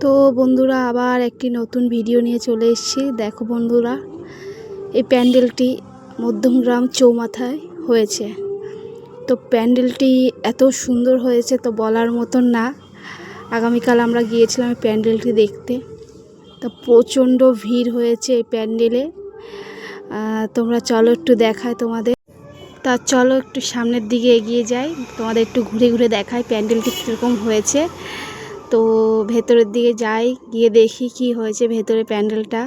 তো বন্ধুরা আবার একটি নতুন ভিডিও নিয়ে চলে এসেছি। দেখো বন্ধুরা, এই প্যান্ডেলটি মধ্যমগ্রাম চৌমাথায় হয়েছে। তো প্যান্ডেলটি এত সুন্দর হয়েছে তো বলার মতন না। আগামীকাল আমরা গিয়েছিলাম এই প্যান্ডেলটি দেখতে। তো প্রচণ্ড ভিড় হয়েছে এই প্যান্ডেলে। তোমরা চলো একটু দেখায় তোমাদের। তা চলো একটু সামনের দিকে এগিয়ে যাই, তোমাদের একটু ঘুরে ঘুরে দেখাই প্যান্ডেলটি কীরকম হয়েছে। তো ভেতরের দিকে যাই, গিয়ে দেখি কি হয়েছে ভেতরে প্যান্ডেলটা।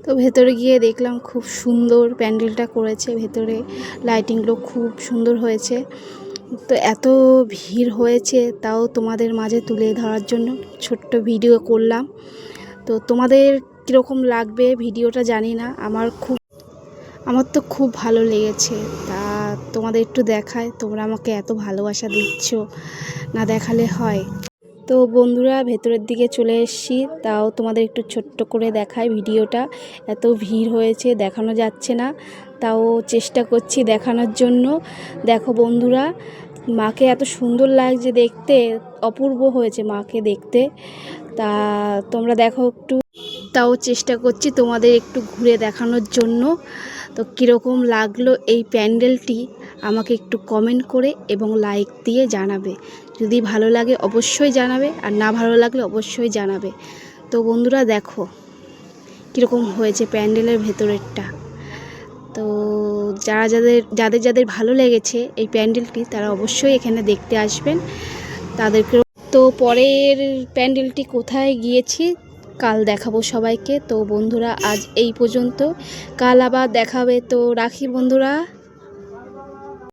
তো ভেতরে গিয়ে দেখলাম খুব সুন্দর প্যান্ডেলটা করেছে, ভেতরে লাইটিংগুলো খুব সুন্দর হয়েছে। তো এত ভিড় হয়েছে তাও তোমাদের মাঝে তুলে ধরার জন্য ছোট্ট ভিডিও করলাম। তো তোমাদের কীরকম লাগবে ভিডিওটা জানি না, আমার তো খুব ভালো লেগেছে। তা তোমাদের একটু দেখায়, তোমরা আমাকে এত ভালোবাসা দিচ্ছ, না দেখালে হয়। তো বন্ধুরা ভেতরের দিকে চলে এসেছি, তাও তোমাদের একটু ছোট্ট করে দেখায় ভিডিওটা। এত ভিড় হয়েছে দেখানো যাচ্ছে না, তাও চেষ্টা করছি দেখানোর জন্য। দেখো বন্ধুরা, মাকে এত সুন্দর লাগছে দেখতে, অপূর্ব হয়েছে মাকে দেখতে। তা তোমরা দেখো একটু, তাও চেষ্টা করছি তোমাদের একটু ঘুরে দেখানোর জন্য। তো কীরকম লাগলো এই প্যান্ডেলটি আমাকে একটু কমেন্ট করে এবং লাইক দিয়ে জানাবে। যদি ভালো লাগে অবশ্যই জানাবে, আর না ভালো লাগলে অবশ্যই জানাবে। তো বন্ধুরা দেখো কীরকম হয়েছে প্যান্ডেলের ভেতরেরটা। তো যাদের ভালো লেগেছে এই প্যান্ডেলটি তারা অবশ্যই এখানে দেখতে আসবেন তাদেরকে। তো পরের প্যান্ডেলটি কোথায় গিয়েছি কাল দেখাবো সবাইকে। তো বন্ধুরা আজ এই পর্যন্ত, কাল আবার দেখাবে। তো রাখি বন্ধুরা।